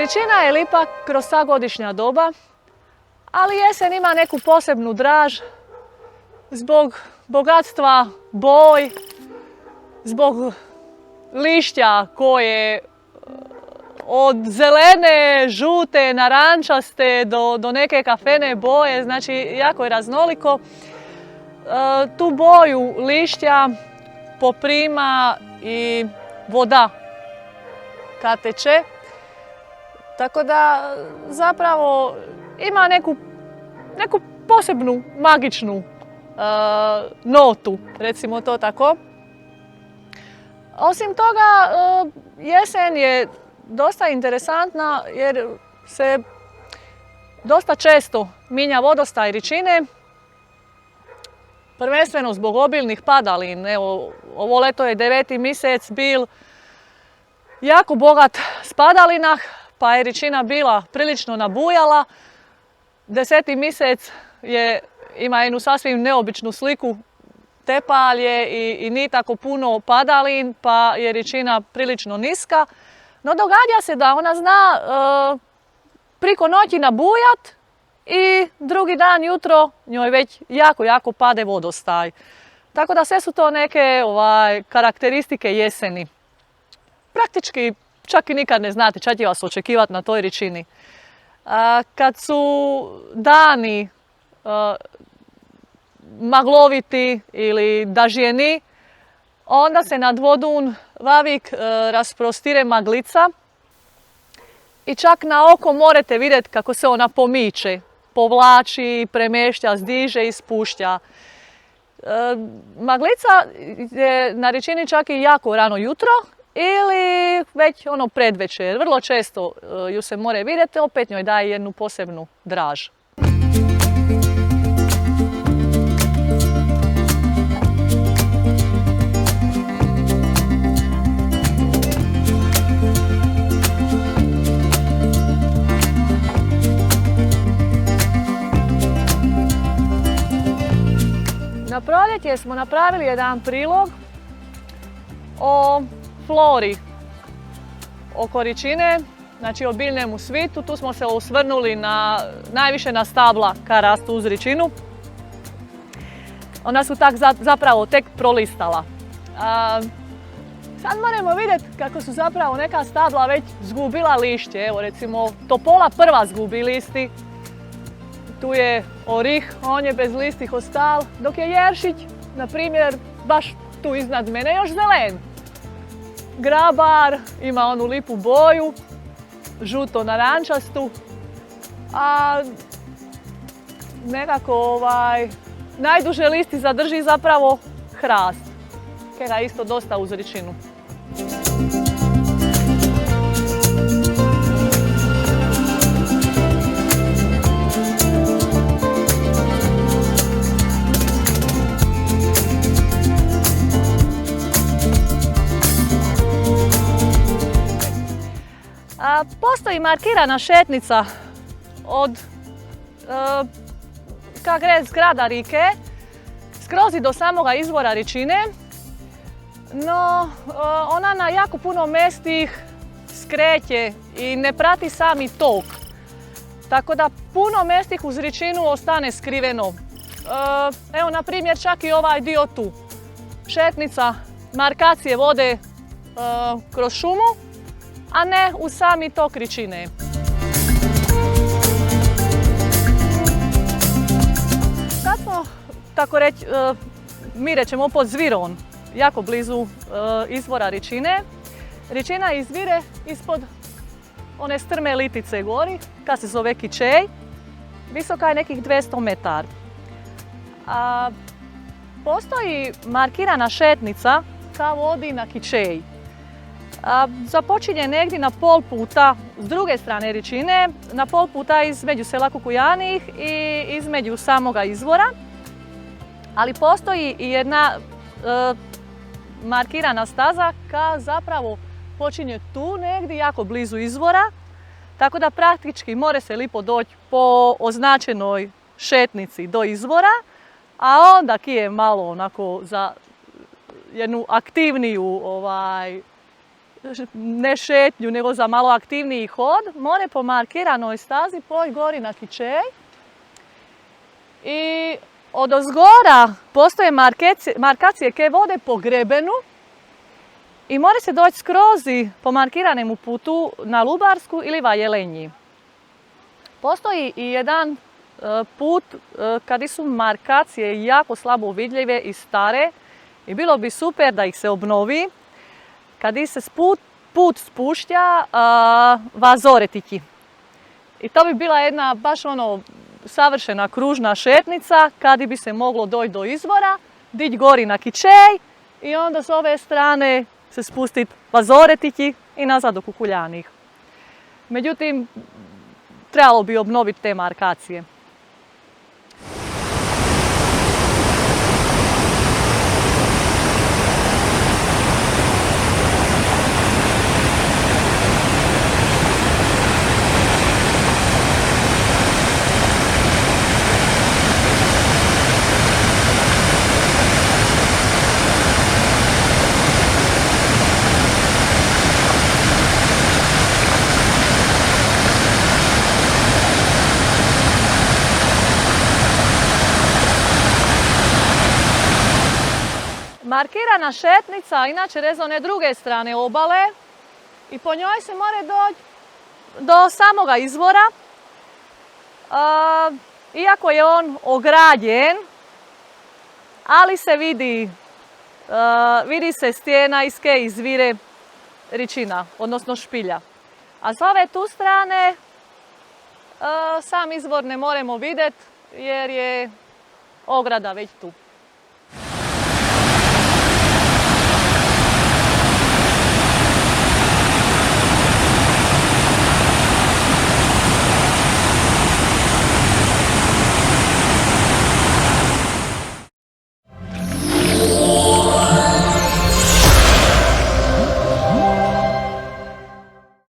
Ričina je lipa kroz sva godišnja doba, ali jesen ima neku posebnu draž zbog bogatstva boj, zbog lišća koje od zelene, žute, narančaste do neke kafene boje, znači jako je raznoliko. Tu boju lišća poprima i voda kad teče, tako da zapravo ima neku posebnu magičnu notu, recimo to tako. Osim toga, jesen je dosta interesantna jer se dosta često mijenja vodostaj Ričine, prvenstveno zbog obilnih padalin. Evo, ovo leto je 9. mjesec bil jako bogat s padalinah, pa je Ričina bila prilično nabujala. 10. mjesec ima jednu sasvim neobičnu sliku, tepalje i nije tako puno padalin, pa je Ričina prilično niska. No događa se da ona zna priko noći nabujat i drugi dan jutro njoj već jako pade vodostaj. Tako da sve su to neke karakteristike jeseni. Praktički čak i nikad ne znate šta će vas očekivati na toj Ričini. Kad su dani magloviti ili dažjeni, onda se nad vodun vavik rasprostire maglica i čak na oko možete vidjeti kako se ona pomiče, povlači, premješća, zdiže i spušća. Maglica je na Ričini čak i jako rano jutro ili već predvečer. Vrlo često ju se more vidjeti, opet njoj daje jednu posebnu draž. Na proljeće smo napravili jedan prilog o flori oko Ričine, znači o biljnemu svitu. Tu smo se osvrnuli najviše na stabla koja rastu uz Ričinu. Ona su zapravo tek prolistala. Sad moramo vidjeti kako su zapravo neka stabla već zgubila lišće. Evo recimo topola prva zgubi listi. Tu je orih, on je bez listih ostal, dok je jeršić, na primjer, baš tu iznad mene još zelen. Grabar ima onu lipu boju, žuto-narančastu, a nekako najduže listi zadrži zapravo hrast, kega isto dosta uz Ričinu. Postoji markirana šetnica od zgrada Rike skroz do samoga izvora Ričine, no ona na jako puno mestih skreće i ne prati sami tok. Tako da puno mestih uz Ričinu ostane skriveno. Evo na primjer čak i ovaj dio tu. Šetnica, markacije vode kroz šumu, a ne u sami tok Ričine. Kad smo, tako reći, mi rećemo pod Zviron, jako blizu izvora Ričine, Ričina izvire ispod one strme litice gori, kad se zove Kičej, visoka je nekih 200 metara. Postoji markirana šetnica ka vodi na Kičej. Započinje negdje na pol puta s druge strane Ričine, na pol puta između sela Kukujanih i između samoga izvora, ali postoji i jedna markirana staza koja zapravo počinje tu negdje, jako blizu izvora, tako da praktički more se lipo doći po označenoj šetnici do izvora, a onda ki je malo onako za jednu aktivniju ne šetnju, nego za malo aktivniji hod, more po markiranoj stazi poći gori na Kičej. I odozgora postoje markacije koje vode po grebenu i more se doći skroz po markiranem putu na Lubarsku ili Vajelenji. Postoji i jedan put kad su markacije jako slabo vidljive i stare i bilo bi super da ih se obnovi. Kad se put spušća Vazoretiki. I to bi bila jedna baš savršena kružna šetnica kad bi se moglo doći do izvora, dići gori na Kičej i onda s ove strane se spustiti Vazoretiki i nazad do Kukuljanih. Međutim, trebalo bi obnoviti te markacije. Markirana šetnica inače rez one druge strane obale i po njoj se može doći do samoga izvora. Iako je on ograđen, ali se vidi se stijena iz koje izvire ričina, odnosno špilja. A s ove tu strane sam izvor ne moramo vidjeti jer je ograda već tu.